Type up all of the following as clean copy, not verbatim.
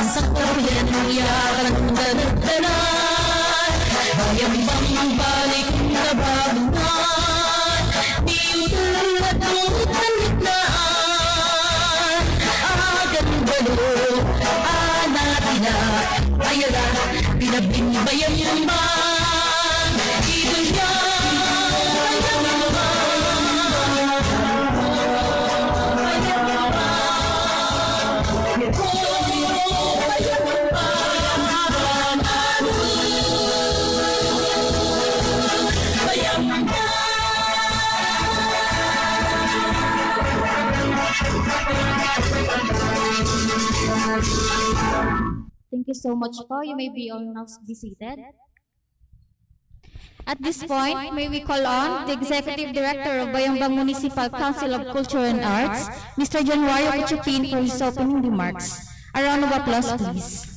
sa kawayan ng yakan ng dalagdanan, bayambang ang balik na babungan, di utulad ng kaligtaan, agan galo, anatina, ayala, pinabimbayan yung man, ito yan. Thank you so much po. You may be all now be seated. At this point, may we call on the Executive Director of Bayambang Municipal Council of Culture and Arts, Mr. Januario Cuchupin, for his opening remarks. A round of applause, please.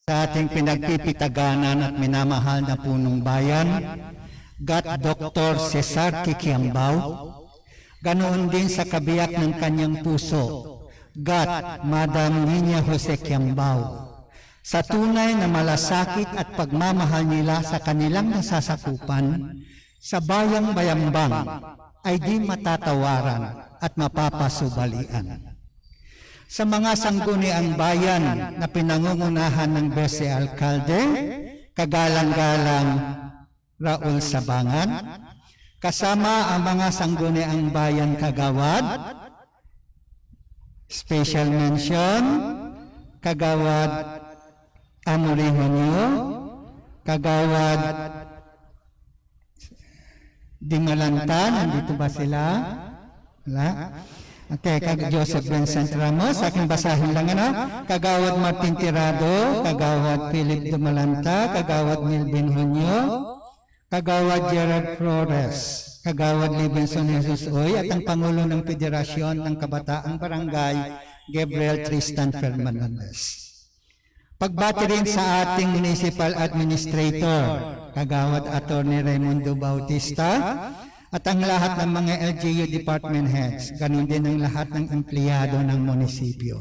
Sa ating pinagpipitaganan at minamahal na punong bayan, Gat Dr. Cesar Kikiambao, ganoon din sa kabiyak ng kanyang puso, Gat Madam Nina Jose Kiambao, sa tunay na malasakit at pagmamahal nila sa kanilang nasasakupan, sa bayang Bayambang ay di matatawaran at mapapasubalian. Sa mga sangguniang bayan na pinangungunahan ng Bese Alcalde, kagalang-galang Raul Sabangan, kasama ang mga sangguniang bayan Kagawad, special mention, Kagawad Amorihonyo, Kagawad Dingalanta, nandito ba sila? Wala? Okay, Joseph Vincent Ramos, aking basahin lang Kagawad Martin Tirado, Kagawad Philip Dumalanta, Kagawad Milvin Hunyo, Kagawad Gerard Flores, Kagawad Libenson Jesus Oy, at ang Pangulo ng Federasyon ng Kabataang Barangay, Gabriel Tristan Fernandez. Pagbati rin sa ating Municipal Administrator, Kagawad Attorney Raimundo Bautista, at ang lahat ng mga LGU department heads, ganun din ang lahat ng empleyado ng munisipyo.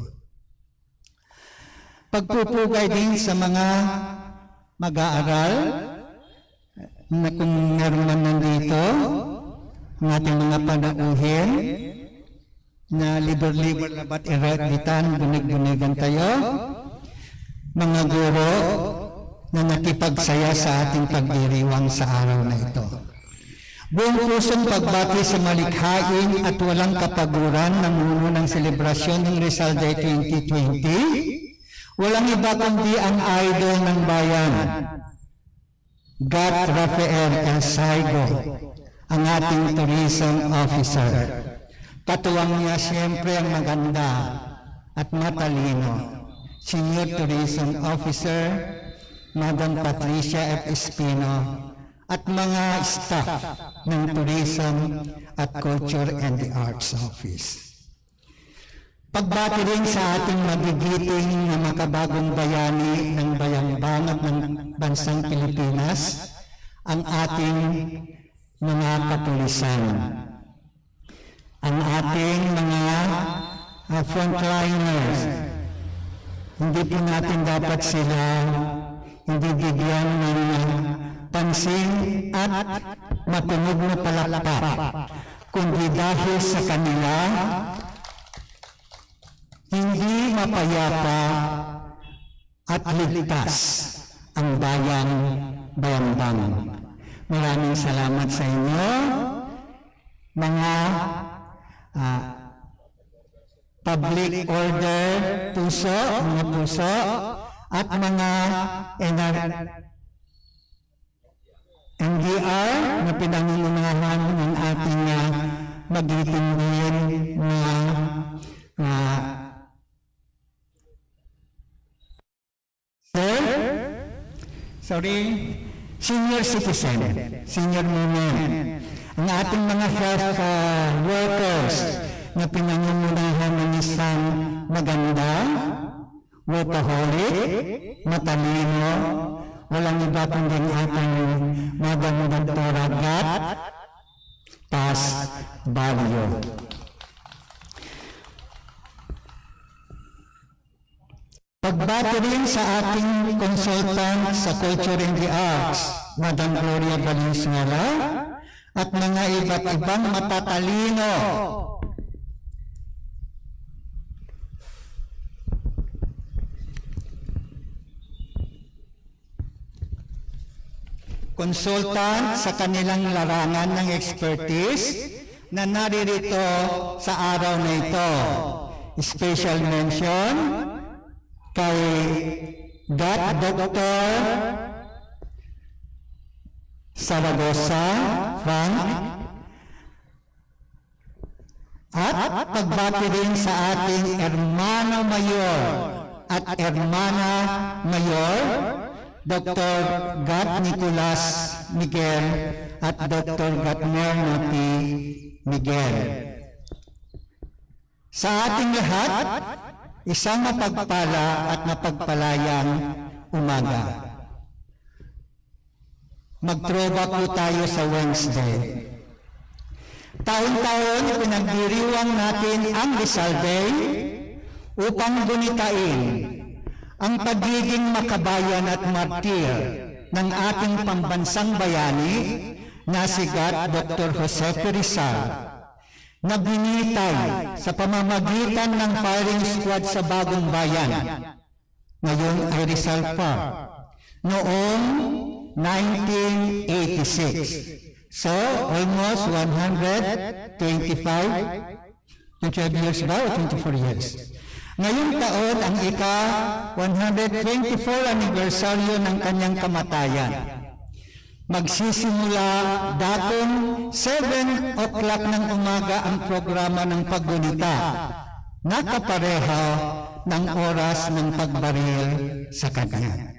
Pagpupugay din sa mga mag-aaral, na kung meron man nandito, ang ating mga panauhin, na liber-liber na ba't ireditan, bunig-bunigan tayo, mga guro na nakipagsaya sa ating pagdiriwang sa araw na ito. Buong pusong pagbati sa malikhain at walang kapaguran ng muno ng selebrasyon ng Rizal Day 2020, walang iba kundi ang idol ng bayan, Gat Rafael El Saigo, ang ating tourism officer. Katuwang niya siyempre ang maganda at matalino, Senior Tourism Officer, Madam Patricia F. Espino, at mga staff ng Tourism at Culture and the Arts Office. Pagbati rin sa ating magigiting na makabagong bayani ng Bayambang at ng bansang Pilipinas, ang ating mga kapulisan, ang ating mga frontliners. Hindi po natin dapat sila hindi bigyan ng pansin at matunog na palakpak, kundi dahil sa kanila, hindi mapayapa at ligtas ang bayang Bayambang. Maraming salamat sa inyo, mga public order puso, mga puso, at mga NDR na pinangungunahan ng ating magiting din na senior citizen, senior women, ang ating mga health workers, na pinangungunahan ng isang maganda, workaholic, matalino, walang iba kundi ating Madam Dr. Gat Paz Balyo. Pagbati rin sa ating consultant sa Culture and the Arts, Madam Gloria Valenzuela, at mga iba't ibang matatalino. Consultant sa kanilang larangan ng expertise na naririto sa araw na ito. Special mention kay Dr. Saragosa Frank, at pagbati rin sa ating Hermano Mayor at Hermana Mayor, Dr. Gat Nicolas Miguel at Dr. Gatner Noti Miguel. Sa ating lahat, isang mapagpala at mapagpalayang umaga. Magtroba po tayo sa Wednesday. Taon-taon pinagdiriwang natin ang Rizal Day upang gunitain ang pagiging makabayan at martir ng ating pambansang bayani na si Dr. Jose P. Rizal, na binitay sa pamamagitan ng firing squad sa Bagong Bayan, ngayon ay Rizal Park, noong 1986. So, almost 125 years ba o 24 years? Ngayong taon ang ika-124 anibersaryo ng kanyang kamatayan. Magsisimula datong 7 o'clock ng umaga ang programa ng paggunita, nakapareha ng oras ng pagbaril sa kanya.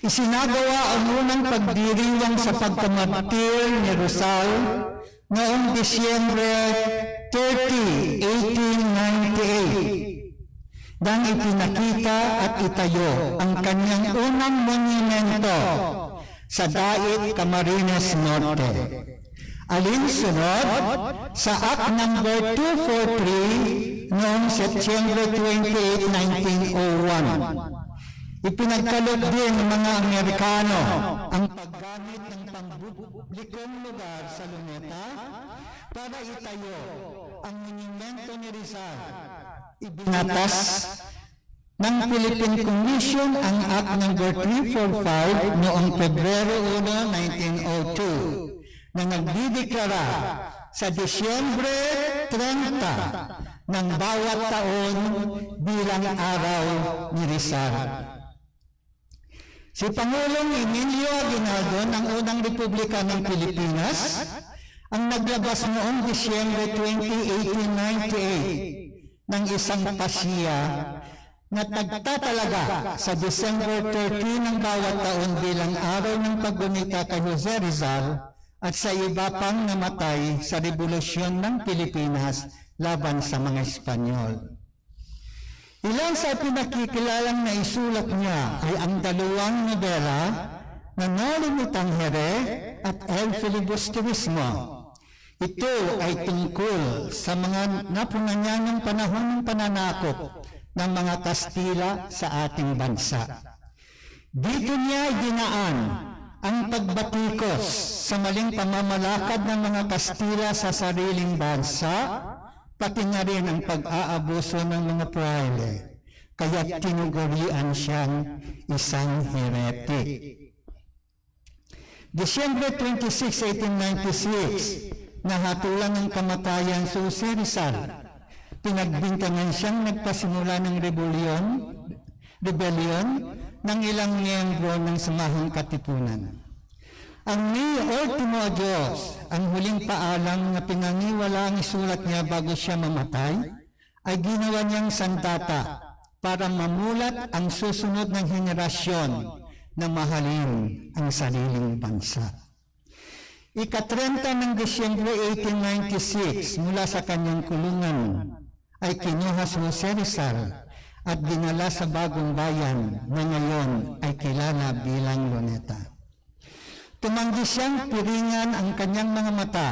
Isinagawa ang unang pagdiriwang sa pagkamartir ni Rizal noong Disyembre 30, 1898, nang ipinakita at itayo ang kanyang unang monumento sa Dait, Camarines Norte. Alinsunod sa Act No. 243 noong September 28, 1901. Ipinagkaloob din ng mga Amerikano ang paggamit ng pampublikong lugar sa Luneta para itayo ang monumento ni Rizal. Ibinatas ng Philippine Commission ang Act No. 345 noong Pebrero 1, 1902 na nagdideklara sa Disyembre 30 ng bawat taon bilang araw ni Rizal. Si Pangulong Emilio Aguinaldo ng unang Republika ng Pilipinas ang naglabas noong Disyembre 20, 1898 ng isang pasya na nagtatalaga sa December 30 ng bawat taon bilang araw ng paggunita kay Jose Rizal at sa iba pang namatay sa Rebolusyon ng Pilipinas laban sa mga Espanyol. Ilan sa pinakikilalang naisulat niya ay ang dalawang nobela na Nalimitang Here at El Filibusterismo. Ito ay tungkol sa mga napunanyanang panahon ng pananakop ng mga Kastila sa ating bansa. Dito niya dinaan ang pagbatikos sa maling pamamalakad ng mga Kastila sa sariling bansa, pati na rin ang pag-aabuso ng mga praile, kaya tinugurian siyang isang heretic. December 26, 1896, nahatulan ng kamatayan si Jose Rizal. Pinagbintangan siyang nagpasimula ng rebellion ng ilang miyembro ng Samahang Katipunan. Ang Ni Ultimo Diyos, ang huling paalam na pinangiwala ang isulat niya bago siya mamatay, ay ginawa niyang sandata para mamulat ang susunod ng henerasyon na mahalin ang sariling bansa. Ika-30 ng Disyembre 1896, mula sa kanyang kulungan, ay kinuha si Jose Rizal at dinala sa Bagong Bayan na ngayon ay kilala bilang Luneta. Tumanggi siyang piringan ang kanyang mga mata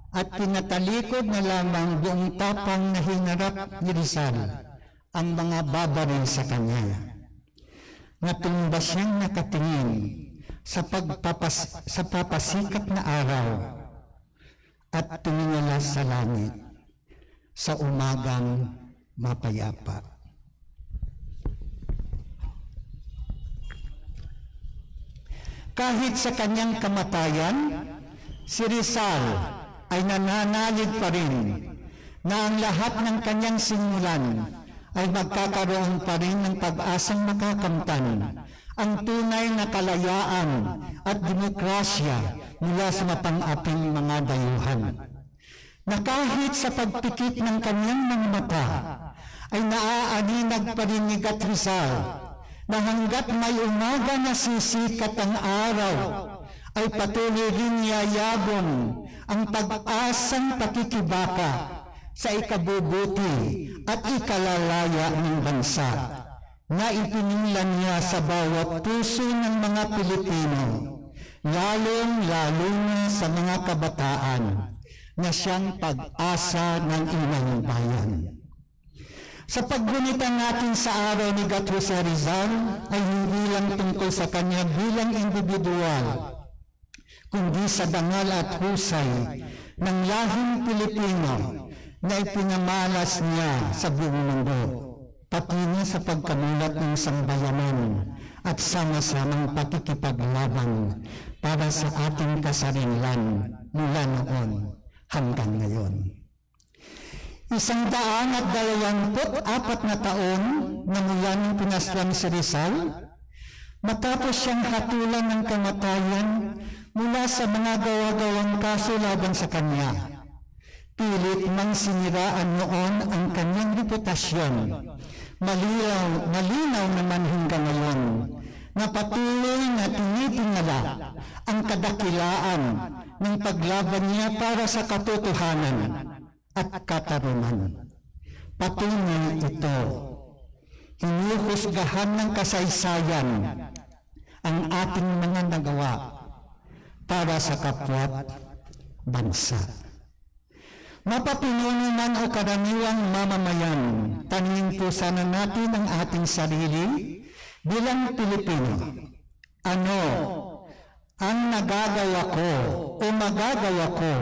at pinatalikod na lamang buong tapang na hinarap ni Rizal ang mga babaril sa kanya. Natumba siyang nakatingin sa papasikap na araw at tumingala sa langit sa umagang mapayapa. Kahit sa kanyang kamatayan, si Rizal ay nananalig pa rin na ang lahat ng kanyang simulan ay magkakaroon pa rin ng pag-asang makakamtan ang tunay na kalayaan at demokrasya mula sa mapang-aping mga dayuhan. Na kahit sa pagpikit ng kanyang mga mata ay naaaninag pa rin ni Rizal na hanggat may umaga na sisikat ang araw ay patuloy rin yayabong ang pag-asang pakikibaka sa ikabubuti at ikalalaya ng bansa na ipinilan niya sa bawat puso ng mga Pilipino, lalong-lalo na sa mga kabataan na siyang pag-asa ng ilang bayan. Sa paggunita natin sa araw ni Jose Rizal ay hindi lang tungkol sa kanya bilang individual, kundi sa dangal at husay ng lahing Pilipino na ipinamalas niya sa buong mundo, pati na sa pagkamulat ng sambayanan at sama-samang pakikipaglaban para sa ating kasarilan mula noon hanggang ngayon. 124 na taon na mula nang pinaslang si Rizal, matapos siyang hatulan ng kamatayan mula sa mga gawa-gawang kaso laban sa kanya. Pilit mang siniraan noon ang kanyang reputasyon. Malinaw naman hanggang ngayon na patuloy na tinitingala ang kadakilaan ng paglaban niya para sa katotohanan at katarungan. Patunay ito, hinuhusgahan ng kasaysayan ang ating mga nagawa para sa kapwa't bansa. Mapapinuno man o karaniwang mamamayan, taningin po sana natin ang ating sarili bilang Pilipino. Ano ang nagagawa ko o magagawa ko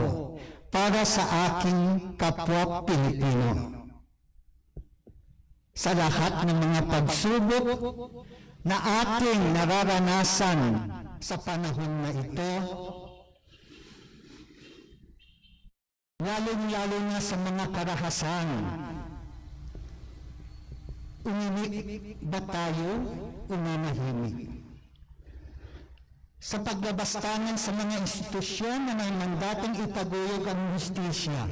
para sa aking kapwa Pilipino? Sa lahat ng mga pagsubok na ating nararanasan sa panahon na ito, lalong-lalo na sa mga karahasan, umimik ba tayo o nanahimik? Sa paglabastangan sa mga institusyon na may mandatong itaguyod ang hustisya,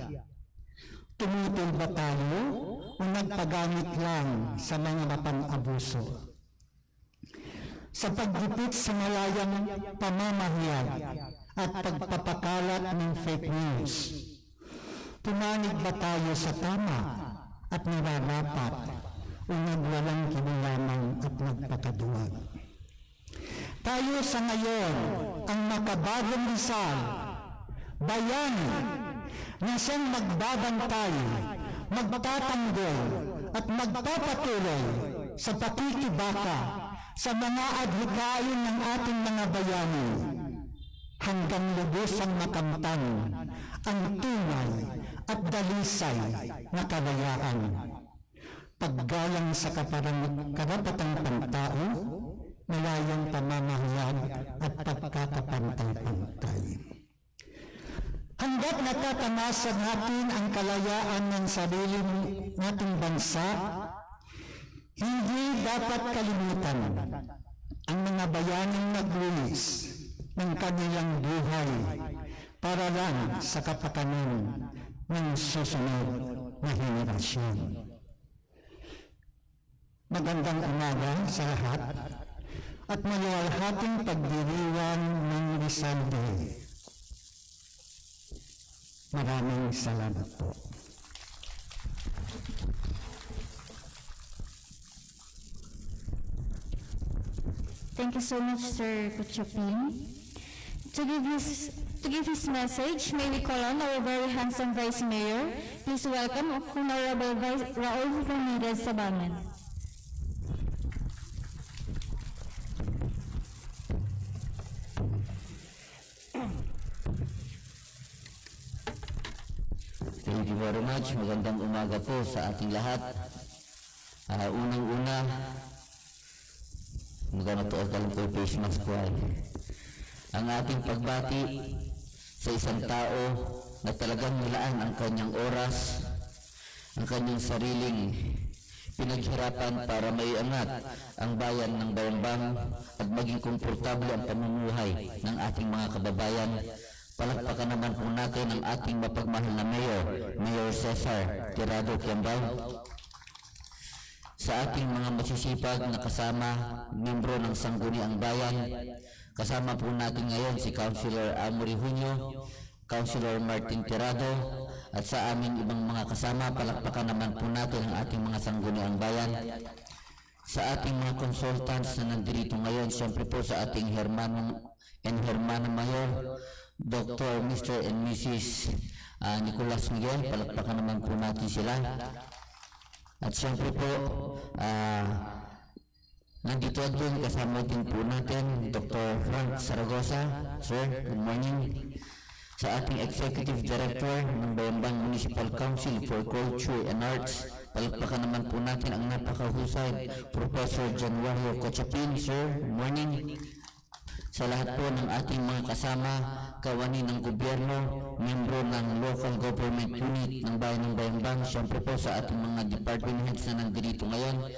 tumutol ba tayo o nagpagamit lang sa mga mapang-abuso? Sa paggupit sa malayang pamamahayag at pagpapakalat ng fake news, tumanig ba tayo sa tama at nararapat o nagwalang kinalaman at nagpakaduwag? Tayo sa ngayon ang makabagong Rizal, bayani na siyang magbabantay, magtatanggol at magpapatuloy sa pakikibaka sa mga adhikain ng ating mga bayani hanggang lubusang makamtan ang tunay at dalisay na kalayaan, paggalang sa karapatang pantao, malayang pamamahayag at pagkakapantay-pantay. Hanggat natatamasa natin ang kalayaan ng sarili nating bansa, hindi dapat kalimutan ang mga bayanang naglunis ng kanilang buhay para lang sa kapakanan ng susunod na henerasyon. Magandang umaga sa lahat at maluwalhating pagdiriwang ng Rizal Day. Maraming salamat po. Thank you so much, Sir Kuchapin. To give his message, may we call on our very handsome Vice Mayor. Please welcome Honorable Raul Ramirez Sabangan. Thank you very much. Magandang umaga po sa ating lahat. Unang-una, magandang kalang ko face mask ko ay ang ating pagbati sa isang tao na talagang nilaan ang kanyang oras, ang kanyang sariling pinaghirapan para maiangat ang bayan ng Bayambang at maging komportable ang pamumuhay ng ating mga kababayan. Palakpakan naman po natin ang ating mapagmahal na Mayor Cesar Tirado Kiambao. Sa ating mga masisipag na kasama, membro ng Sangguniang Bayan, kasama po natin ngayon si Councilor Amory Junio, Councilor Martin Tirado, at sa aming ibang mga kasama, palakpakan naman po natin ang ating mga Sangguniang Bayan. Sa ating mga consultants na nandito ngayon, siyempre po sa ating Hermano Mayor, Dr. Mr. and Mrs. Nicolas Miguel, palakpakan naman po natin sila. At siyempre po, nandito din kasama din po natin Dr. Frank Zaragoza. Sir, good morning. Sa ating Executive Director ng Bayambang Municipal Council for Culture and Arts, palakpakan naman po natin ang napakahusay Professor Januario Cochapin. Sir, good morning. Sa lahat po ng ating mga kasama, kawani ng gobyerno, membro ng local government unit ng bayan ng Bayambang, siyempre po sa ating mga department heads na nandito ngayon,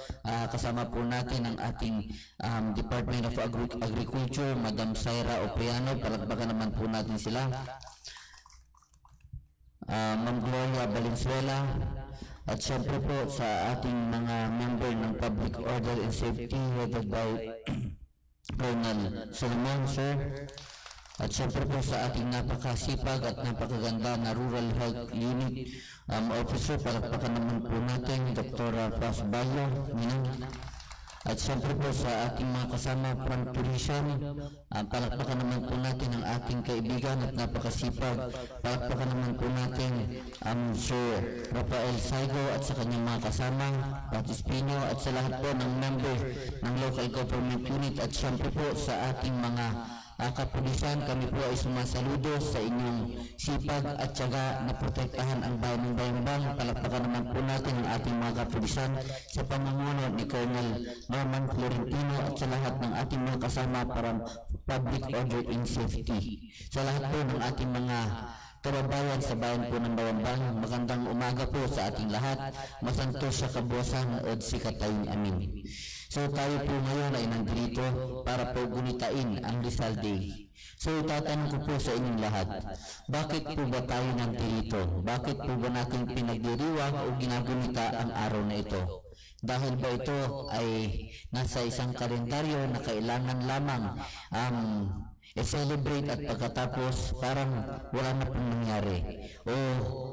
kasama po natin ang ating Department of Agriculture, Madam Saira Opriano, palakpakan naman po natin sila. Ma'am Gloria Valenzuela, at siyempre po sa ating mga member ng Public Order and Safety headed by Colonel Solomon, sir. At siyempre po sa ating napakasipag at napakaganda na Rural Health Unit Officer, palakpakan naman po natin Dr. Paz Bayo. At siyempre po sa ating mga kasama from tourism, palakpakan naman po natin ang ating kaibigan at napakasipag. Palakpakan naman po natin Sir Rafael Saigo at sa kanyang mga kasama, Patis Pino, at sa lahat po ng member ng local government unit. At siyempre po sa ating mga kapulisan, kami po ay sumasaludo sa inyong sipag at tiyaga na protektahan ang bayan ng Bayambang. Palakpakan naman po natin ang ating mga kapulisan sa pamumuno ni Colonel Norman Florentino at sa lahat ng ating mga kasama para public order and safety. Sa lahat po ng ating mga kababayan sa bayan po ng Bayambang, magandang umaga po sa ating lahat. Masantos sa kabuosan at sikatayin, amin. So tayo po ngayon ay nandito para po gunitain ang Rizal Day. So tatanong ko po sa inyong lahat, bakit po ba tayo nandito? Bakit po ba natin pinagdiriwang o ginagunita ang araw na ito? Dahil ba ito ay nasa isang kalendaryo na kailangan lamang i-celebrate at pagkatapos parang wala na pong nangyari? O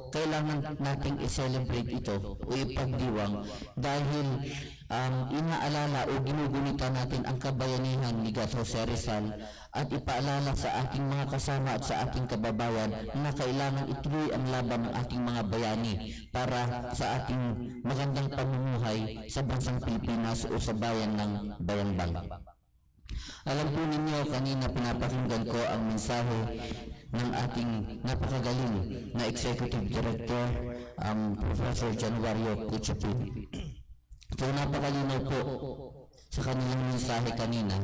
kailangan nating i-celebrate ito o ipagdiwang dahil inaalala o ginugunita natin ang kabayanihan ni Gat Jose Rizal at ipaalala sa ating mga kasama at sa ating kababayan na kailangan ituloy ang laban ng ating mga bayani para sa ating magandang pamumuhay sa bansang Pilipinas o sa bayan ng Bayambang. Alam po ninyo, kanina pinapakinggan ko ang mensahe ng ating napakagaling na Executive Director, Professor Januario Cochapin. So napakalinaw po sa kanilang mensahe kanina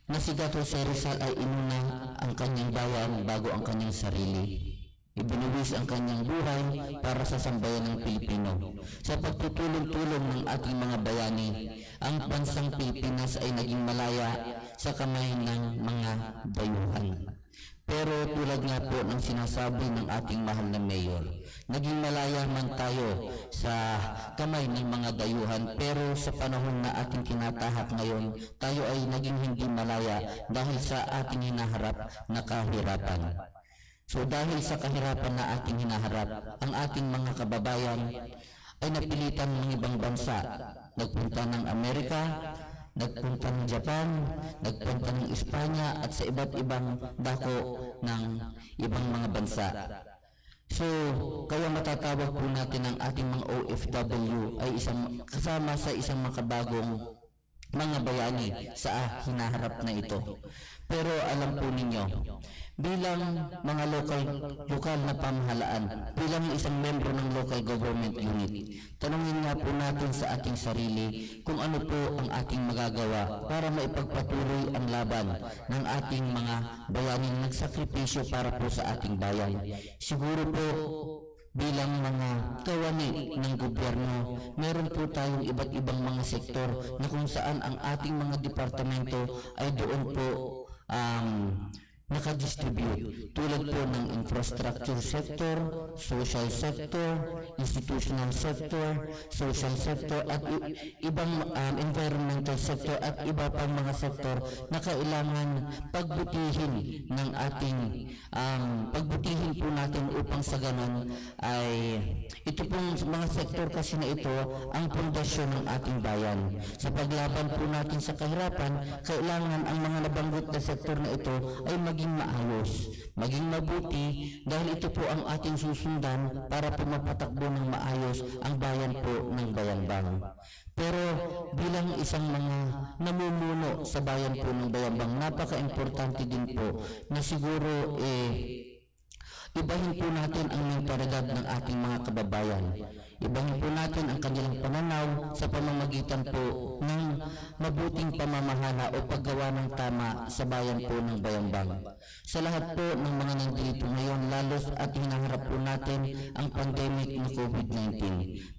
na si Gat Jose Rizal ay inuna ang kanyang bayan bago ang kanyang sarili. Ibinuwis ang kanyang buhay para sa sambayan ng Pilipino. Sa pagtutulong-tulong ng ating mga bayani, ang bansang Pilipinas ay naging malaya sa kamay ng mga dayuhan. Pero tulad nga po ng sinasabi ng ating mahal na mayor, naging malaya man tayo sa kamay ng mga dayuhan, pero sa panahon na ating kinatahak ngayon, tayo ay naging hindi malaya dahil sa ating hinaharap na kahirapan. So dahil sa kahirapan na ating hinaharap, ang ating mga kababayan ay napilitan ng ibang bansa. Nagpunta ng Amerika, nagpunta ng Japan, nagpunta ng Espanya at sa iba't ibang dako ng ibang mga bansa. So, kaya matatawag po natin ang ating mga OFW ay kasama sa isang makabagong mga bayani sa hinaharap na ito. Pero alam po ninyo, bilang mga lokal na pamahalaan, bilang isang membro ng local government unit, tanungin nga po natin sa ating sarili kung ano po ang ating magagawa para maipagpatuloy ang laban ng ating mga bayaning nagsakripisyo para po sa ating bayan. Siguro po, bilang mga kawani ng gobyerno, meron po tayong iba't ibang mga sektor na kung saan ang ating mga departamento ay doon po nakadistribute tulad po ng infrastructure sector, social sector, institutional sector, social sector at ibang environmental sector at iba pang mga sektor na kailangan pagbutihin ng ating pagbutihin po natin upang sa ganon ay ito pong mga sektor kasi na ito ang pundasyon ng ating bayan. Sa paglaban po natin sa kahirapan, kailangan ang mga nabanggit na sektor na ito ay maging maayos, maging mabuti dahil ito po ang ating susundan para po mapatakbo ng maayos ang bayan po ng Bayambang. Pero bilang isang mga namumuno sa bayan po ng Bayambang, napaka-importante din po na siguro ibahin po natin ang mentalidad ng ating mga kababayan. Ibahin po natin ang kanilang pananaw sa pamamagitan po ng mabuting pamamahala o paggawa ng tama sa bayan po ng Bayambang. Sa lahat po ng mga nandito ngayon, lalos at hinaharap po natin ang pandemic ng COVID-19.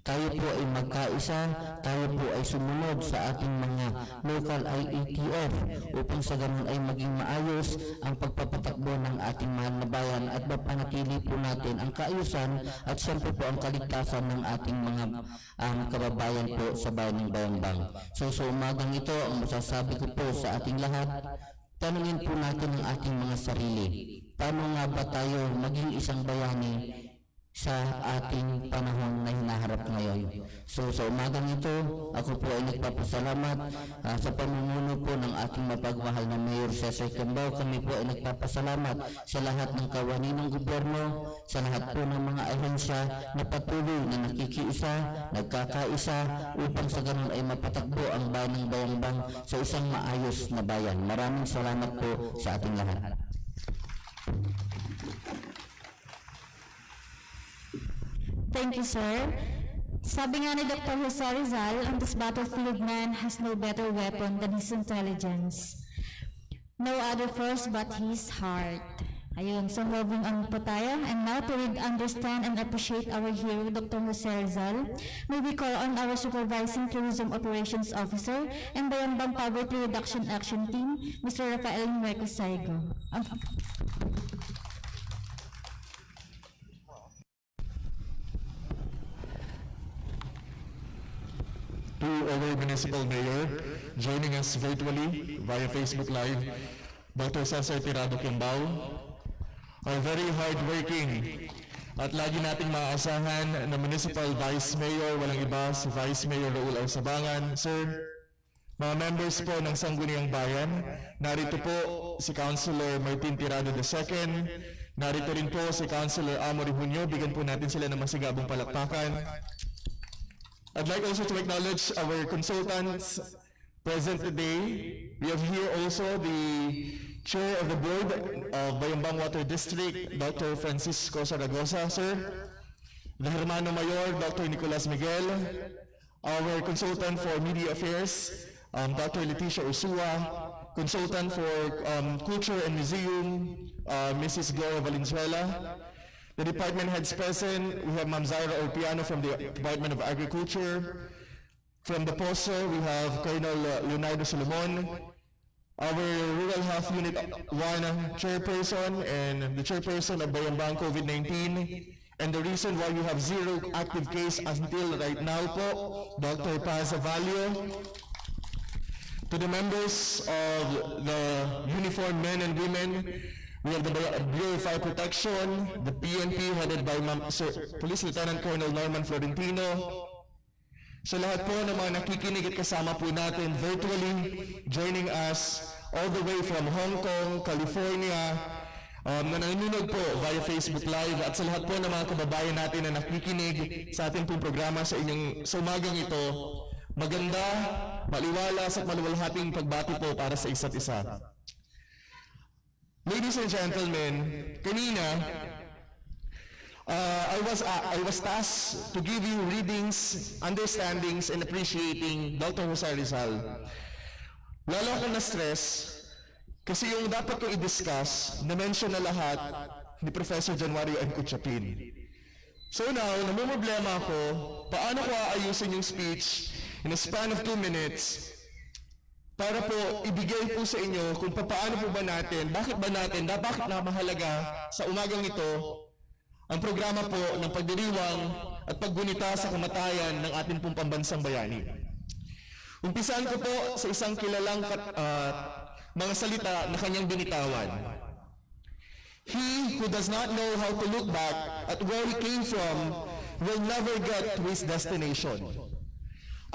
Tayo po ay magkaisa, tayo po ay sumunod sa ating mga local IATF upang sa ganun ay maging maayos ang pagpapatakbo ng ating mahal na bayan at mapanatili po natin ang kaayusan at siyempre po ang kaligtasan ng ating mga kababayan po sa bayan ng Bayambang. So umagang ito, ang masasabi ko po sa ating lahat, tanungin po natin ang ating mga sarili. Paano nga ba tayo maging isang bayani sa ating panahon na hinaharap ngayon? So sa umagang ito, ako po ay nagpapasalamat sa pamumuno po ng ating mapagmahal na Mayor Cesar Cambao. Kami po ay nagpapasalamat sa lahat ng kawani ng gobyerno, sa lahat po ng mga ahensya na patuloy na nakikiisa, nagkakaisa upang sa ganun ay mapatakbo ang bayan ng Bayambang sa isang maayos na bayan. Maraming salamat po sa ating lahat. Thank you, sir. Sabi nga ni Dr. Jose Rizal, on this battlefield, man has no better weapon than his intelligence. No other force but his heart. Ayun, so moving on po tayo. And now to read, understand, and appreciate our hero, Dr. Jose Rizal, may we call on our Supervising Tourism Operations Officer and Bayambang Poverty Reduction Action Team, Mr. Rafael Nueco Saigo. To our Municipal Mayor, joining us virtually via Facebook Live, Dr. Cesar Tirado Cambao, our very hard-working at lagi nating maaasahan na Municipal Vice Mayor, walang iba, si Vice Mayor Raul Arsabangan. Sir, mga members po ng Sangguniang Bayan, narito po si Councilor Martin Tirado II, narito rin po si Councilor Amory Junio, bigyan po natin sila ng masigabong palakpakan. I'd like also to acknowledge our consultants present today. We have here also the Chair of the Board of Bayambang Water District, Dr. Francisco Saragosa, sir. The Hermano Mayor, Dr. Nicolas Miguel. Our consultant for Media Affairs, Dr. Leticia Ursua. Consultant for Culture and Museum, Mrs. Gloria Valenzuela. The department heads present, we have Ma'am Zaira Orpiano from the Department of Agriculture. From the POSO, we have Colonel Leonardo Solomon. Our Rural Health Unit 1 chairperson and the chairperson of Bayambang COVID-19. And the reason why we have 0 active case until right now po, Dr. Paz Avalio. To the members of the uniformed men and women We have the Bureau of Fire Protection, the PNP headed by Police Lieutenant Colonel Norman Florentino. Sa lahat po ng mga nakikinig at kasama po natin virtually, joining us all the way from Hong Kong, California, na nanonood po via Facebook Live, at sa lahat po ng mga kababayan natin na nakikinig sa ating pong programa sa umagang ito, maganda, maliwalas at maluwalhating pagbati po para sa isa't isa. Ladies and gentlemen, kanina, I was tasked to give you readings, understandings, and appreciating Dr. Jose Rizal. Lalo akong na-stress kasi yung dapat ko i-discuss, na-mention na lahat ni Professor Januario M. Cutchapin. So now, namumroblema ako, paano ko aayusin yung speech in a span of 2 minutes para po ibigay po sa inyo kung paano po ba natin, bakit na mahalaga sa umagang ito ang programa po ng pagdiriwang at paggunita sa kamatayan ng ating pong pambansang bayani. Umpisan ko po sa isang kilalang mga salita na kanyang binitawan. He who does not know how to look back at where he came from will never get to his destination.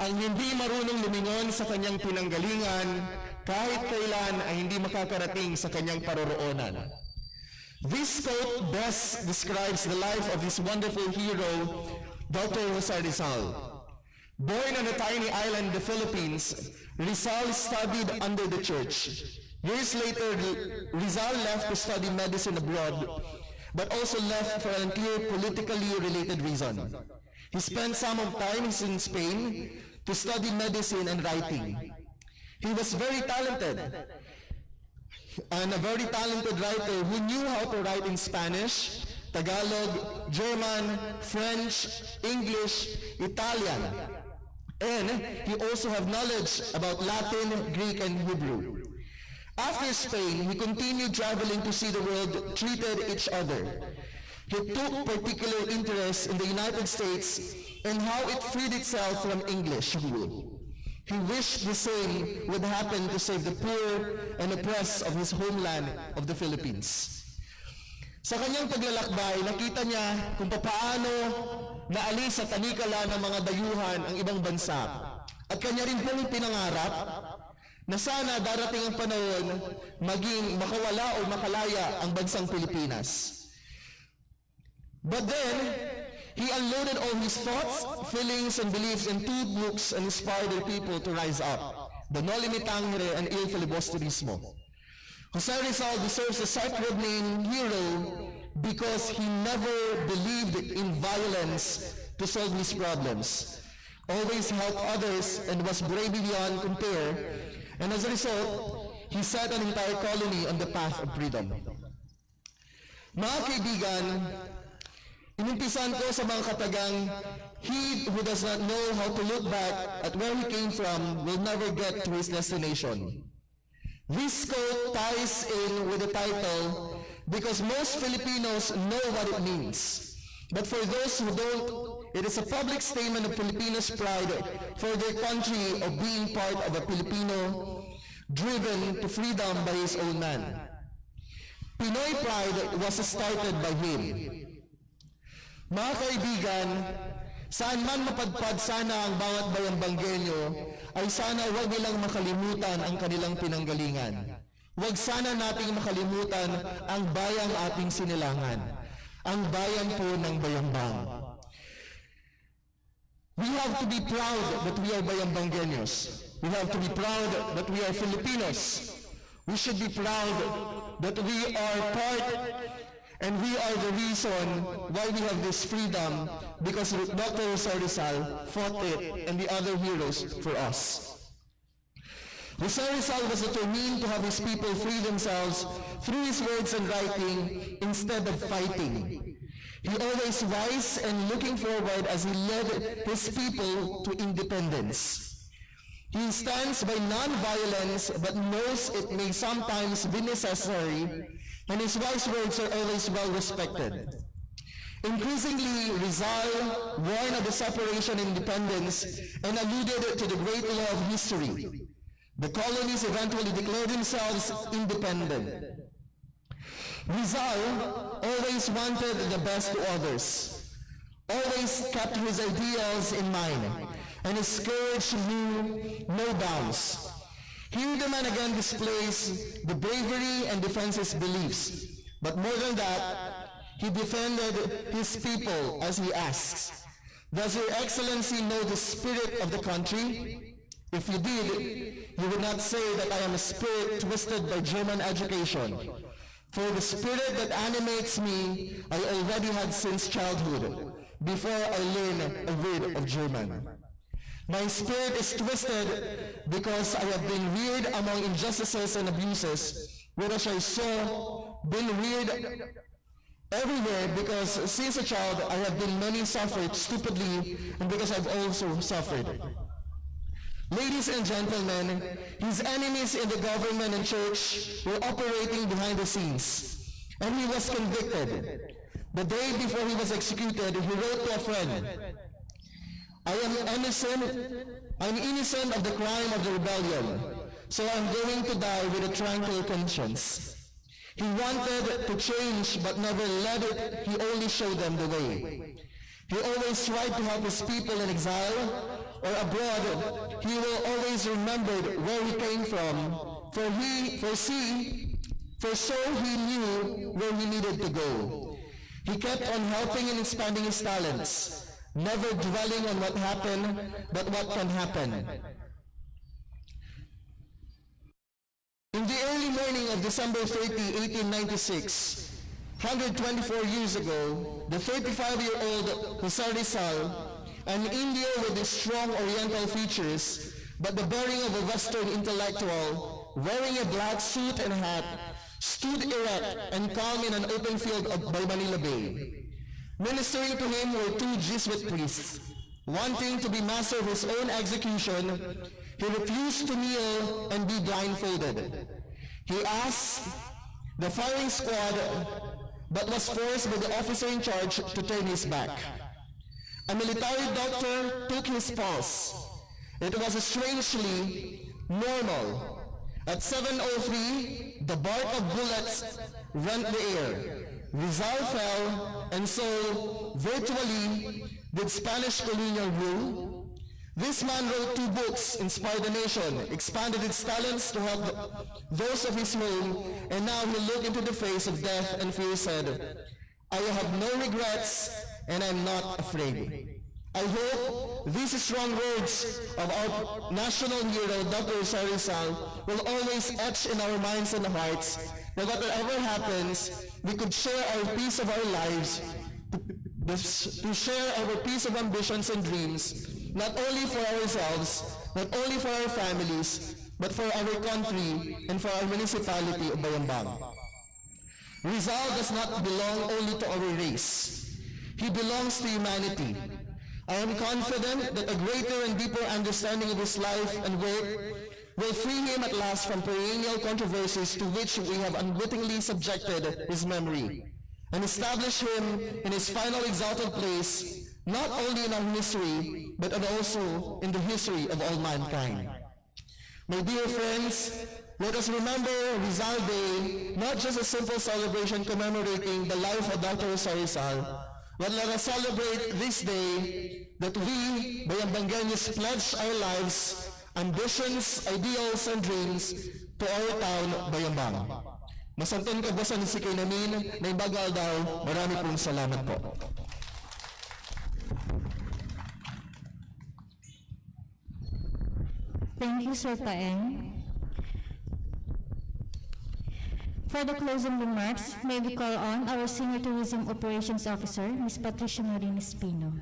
Ang hindi marunong lumingon sa kanyang pinanggalingan, kahit kailan ay hindi makakarating sa kanyang paroroonan. This quote best describes the life of this wonderful hero, Dr. Jose Rizal. Born on a tiny island, the Philippines, Rizal studied under the church. Years later, Rizal left to study medicine abroad, but also left for an unclear politically related reason. He spent some of time in Spain to study medicine and writing. He was very talented, and a very talented writer who knew how to write in Spanish, Tagalog, German, French, English, Italian. And he also had knowledge about Latin, Greek, and Hebrew. After Spain, he continued traveling to see the world treated each other. He took particular interest in the United States and how it freed itself from English rule. He wished the same would happen to save the poor and oppressed of his homeland of the Philippines. Sa kanyang paglalakbay, nakita niya kung paano naalis sa tanikala ng mga dayuhan ang ibang bansa. At kanya rin pong pinangarap na sana darating ang panahon maging makawala o makalaya ang bansang Pilipinas. But then, he unloaded all his thoughts, feelings, and beliefs in 2 books and inspired the people to rise up, the Noli Me Tangere and Il Filibusterismo. Jose Rizal deserves a sacred name hero because he never believed in violence to solve his problems, always helped others and was brave beyond compare, and as a result, he set an entire colony on the path of freedom. Mga kaibigan, inumpisan ko sa mga katagang, he who does not know how to look back at where he came from will never get to his destination. This quote ties in with the title because most Filipinos know what it means. But for those who don't, it is a public statement of Filipinos' pride for their country of being part of a Filipino driven to freedom by his own man. Pinoy pride was started by him. Mga kaibigan, saan man mapadpad sana ang bawat bayang-banggenyo, ay sana huwag nilang makalimutan ang kanilang pinanggalingan. Huwag sana nating makalimutan ang bayang ating sinilangan, ang bayan po ng Bayambang. We have to be proud that we are Bayambanggenyos. We have to be proud that we are Filipinos. We should be proud that we are part and we are the reason why we have this freedom because Dr. Jose Rizal fought it and the other heroes for us. Jose Rizal was determined to have his people free themselves through his words and writing instead of fighting. He always wise and looking forward as he led his people to independence. He stands by non-violence but knows it may sometimes be necessary, and his wise words are always well respected. Increasingly, Rizal warned of the separation and independence and alluded to the great law of history. The colonies eventually declared themselves independent. Rizal always wanted the best to others, always kept his ideals in mind, and his courage knew no bounds. Here the man again displays the bravery and defends his beliefs. But more than that, he defended his people as he asks, "Does Your Excellency know the spirit of the country? If you did, you would not say that I am a spirit twisted by German education. For the spirit that animates me, I already had since childhood, before I learned a word of German. My spirit is twisted because I have been reared among injustices and abuses, whereas I saw been reared everywhere because since a child I have been many suffered stupidly and because I've also suffered." Ladies and gentlemen, his enemies in the government and church were operating behind the scenes, and he was convicted. The day before he was executed, he wrote to a friend, I'm innocent of the crime of the rebellion, so I'm going to die with a tranquil conscience. He wanted to change but never let it, he only showed them the way. He always tried to help his people in exile or abroad. He will always remember where he came from, for so he knew where he needed to go. He kept on helping and expanding his talents, never dwelling on what happened, but what can happen. In the early morning of December 30, 1896, 124 years ago, the 35-year-old Jose Rizal, an Indian with his strong Oriental features, but the bearing of a Western intellectual, wearing a black suit and hat, stood erect and calm in an open field by Manila Bay. Ministering to him were two Jesuit priests. Wanting to be master of his own execution, he refused to kneel and be blindfolded. He asked the firing squad, but was forced by the officer in charge to turn his back. A military doctor took his pulse. It was strangely normal. At 7:03, the bark of bullets rent the air. Rizal fell, and so, virtually, did Spanish colonial rule. This man wrote 2 books, inspired the nation, expanded its talents to help those of his home, and now he looked into the face of death and fear said, "I have no regrets, and I'm not afraid." I hope these strong words of our national hero, Dr. Jose Rizal, will always etch in our minds and hearts that whatever happens, we could share our piece of our lives, to share our piece of ambitions and dreams, not only for ourselves, not only for our families, but for our country and for our municipality of Bayambang. Rizal does not belong only to our race. He belongs to humanity. I am confident that a greater and deeper understanding of his life and work will free him at last from perennial controversies to which we have unwittingly subjected his memory, and establish him in his final exalted place, not only in our history, but also in the history of all mankind. My dear friends, let us remember Rizal Day, not just a simple celebration commemorating the life of Dr. Jose Rizal, but let us celebrate this day that we, Bayambangueños, pledge our lives, ambitions, ideals, and dreams to our town, Bayambang. Masantin kabasan si kay namin na imbagal daw. Marami pong salamat po. Thank you, Sir Taeng. For the closing remarks, may we call on our Senior Tourism Operations Officer, Ms. Patricia Marin Espino.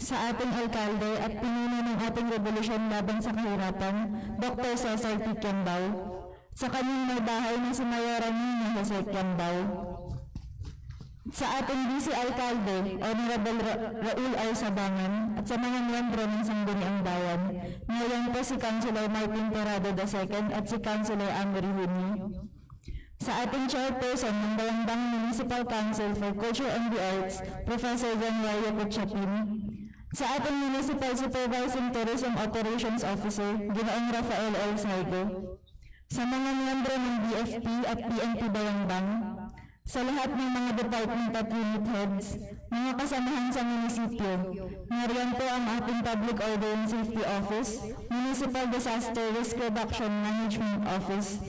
Sa ating alkalde at pinuno ng ating revolusyon laban sa kahirapan, Dr. Cesar T. Kiambao, sa kanyang may bahay na si Mayora Nina Jose Kiambao, sa ating Vice Alkalde, Honorable Raul R. Sabangan, at sa mga miyembro ng Sangguniang Bayan, ngayon po si Councilor Martin Tirado II at si Councilor Amory Huni, Sa ating chairperson ng Bayambang Municipal Council for Culture and the Arts, Professor Januario Kuchapin. Sa ating Municipal Supervising Tourism Operations Officer, Ginoong Rafael L. Sargo. Sa mga miyembro ng BFP at PNP Bayambang, sa lahat ng mga department at unit heads, mga kasamahan sa munisipyo, nariyan po ang ating Public Order and Safety Office, Municipal Disaster Risk Reduction Management Office,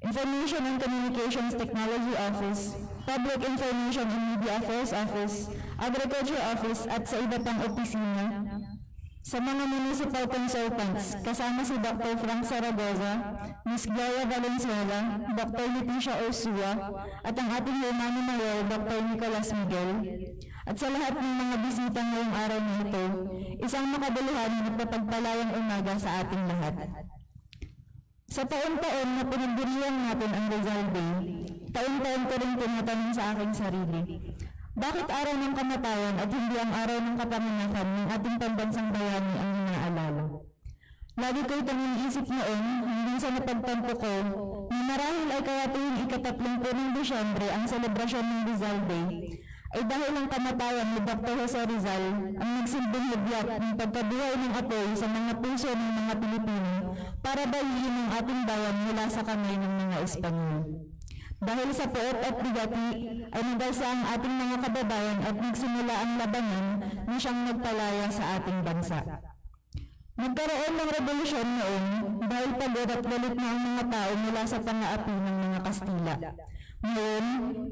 Information and Communications Technology Office, Public Information and Media Affairs Office, Agriculture Office at sa iba pang opisina. Sa mga municipal consultants, kasama si Dr. Frank Zaragoza, Ms. Gloria Valenzuela, Dr. Leticia Ursua, at ang ating Hermano Mayor, Dr. Nicolas Miguel. At sa lahat ng mga bisita ngayong araw na ito, isang makabuluhan at mapagpalayang umaga sa ating lahat. Sa taon-taon na pinagdiriwang natin ang Rizal Day, taon-taon ko rin tinatanong sa aking sarili, bakit araw ng kamatayan at hindi ang araw ng kapanganakan ng ating pambansang bayani ang inaalala? Lagi ko itong iniisip noon, hanggang sa napagtampo ko, na marahil ay kaya tuwing ika-30 ng Disyembre ang selebrasyon ng Rizal Day, ay dahil ang kamatayan ni Dr. Jose Rizal ang nagsilbing hudyat ng pagkabuhay ng apoy sa mga puso ng mga Pilipino para bawiin ang ating bayan mula sa kamay ng mga Espanyol. Dahil sa puot at bigati ay nagdasa ang ating mga kababayan at nagsimula ang labanan na siyang nagpalaya sa ating bansa. Nagkaroon ng revolusyon noon dahil pagod at galit na ang mga tao mula sa pangaapi ng mga Kastila. Ngayon,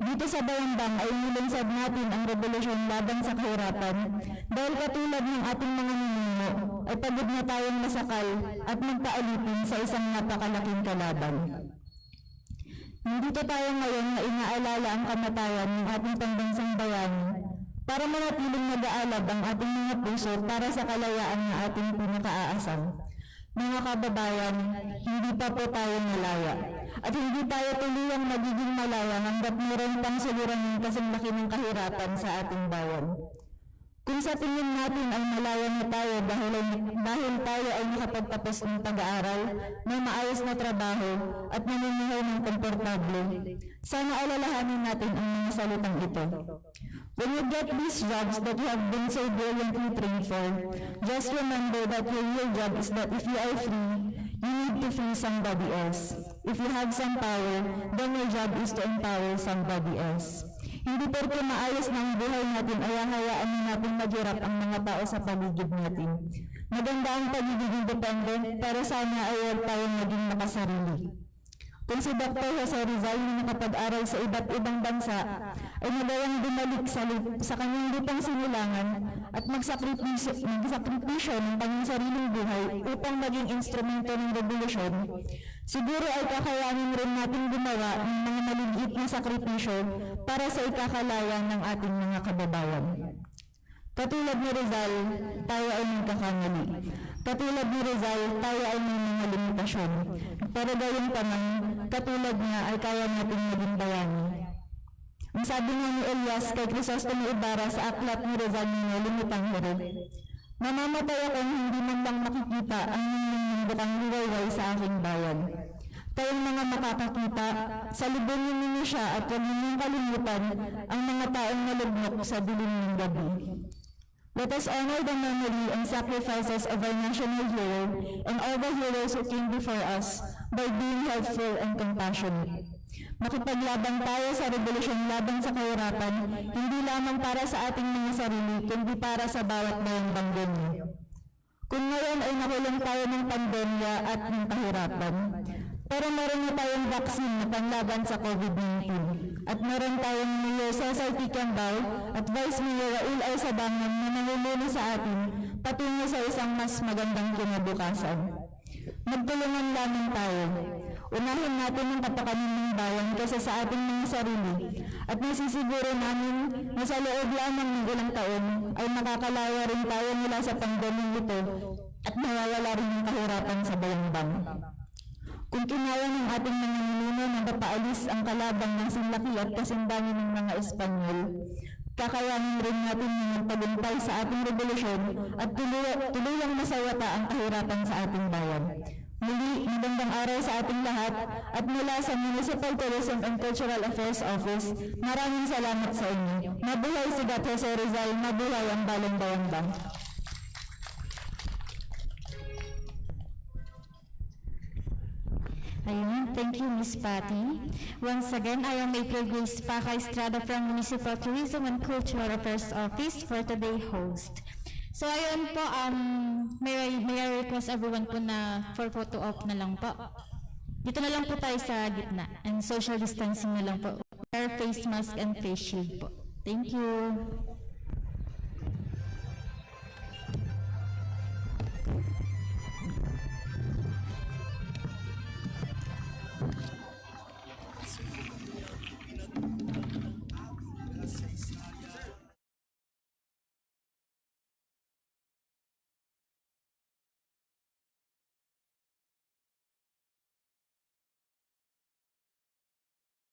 dito sa Bayambang ay nilunsad natin ang revolusyon laban sa kahirapan dahil katulad ng ating mga ninuno ay pagod na tayong masakal at magpaalipin sa isang napakalaking kalaban. Nandito tayo ngayon na inaalala ang kamatayan ng ating pambansang bayani para manatiling nag-aalab ang ating mga puso para sa kalayaan na ating pinakaaasam. Mga kababayan, hindi pa po tayo malaya at hindi tayo tuluyang magiging malaya hanggat mayroon pang suliranin kasing laki ng kahirapan sa ating bayan. Kung sa tingin natin ay malaya na tayo dahil tayo ay nakapagtapos ng pag-aaral, may maayos na trabaho at namumuhay ng komportable, sana alalahanin natin ang mga salitang ito. When you get these jobs that you have been so brilliantly trained for, just remember that your real job is that if you are free, you need to free somebody else. If you have some power, then your job is to empower somebody else. Hindi porke maayos na ang buhay natin ay hahayaan na natin maghirap ang mga tao sa paligid natin. Maganda ang pagiging independent, pero sana ay huwag tayong maging makasarili. Kung si Dr. Jose Rizal na nakapag-aral sa iba't ibang bansa ay nagawang bumalik sa kanyang lupang sinilangan at magsakripisyo ng kanyang sariling buhay upang maging instrumento ng revolusyon, siguro ay kakayanin rin natin gumawa ng mga maliliit na sakripisyo para sa ikakalaya ng ating mga kababayan. Katulad ni Rizal, tayo ay nagkakamali. Katulad ni Rizal, tayo ay may mga limitasyon. Pero gayon pa man, katulad niya ay kaya natin maging bayani. Ang sabi nga ni Elias kay Crisostomo Ibarra sa aklat ni Rizal na Limitang Hirap, mamamatay akong hindi man lang makikita ang inyong bukang liwayway sa aking bayan. Kayong mga makakakita, salubungin ninyo siya at huwag ninyong kalimutan ang mga taong nalugmok sa dilim ng gabi. Let us honor the memory and sacrifices of our national hero and all the heroes who came before us by being helpful and compassionate. Makipaglaban tayo sa revolusyon laban sa kahirapan, hindi lamang para sa ating mga sarili, kundi para sa bawat bayambang ganyo. Kung ngayon ay nakulong tayo ng pandemya at ng kahirapan, pero meron na tayong vaccine na panlaban sa COVID-19 at meron tayong Mayor Cesar T. Cambao at Vice Mayor Raul A. Sabangan na nangunguna sa atin patungo sa isang mas magandang kinabukasan. Magtulungan lamang tayo. Unahin natin ang kapakanan ng bayan kaysa sa ating mga sarili at nasisiguro namin na sa loob lamang ng ilang taon ay makakalaya rin tayo mula sa pandemya ito at mawawala rin ang kahirapan sa bayambang. Kung kinaya ng ating mga ninuno na mapaalis ang kalabang ng sinlaki at kasindangin ng mga Espanyol, kakayanin rin natin ng magtagumpay sa ating revolusyon at tuluyang masawata ang kahirapan sa ating bayan. Muli, magandang araw sa ating lahat at mula sa Municipal Tourism and Cultural Affairs Office, maraming salamat sa inyo. Mabuhay si Dat Jose Rizal, mabuhay ang Balong Bayambang. Ayun, thank you, Miss Patty. Once again, I am April Grace Paca Estrada from Municipal Tourism and Cultural Affairs Office for today host. So ayun po, may I request everyone po na for photo op na lang po. Dito na lang po tayo sa gitna and social distancing na lang po. Wear face mask and face shield po. Thank you.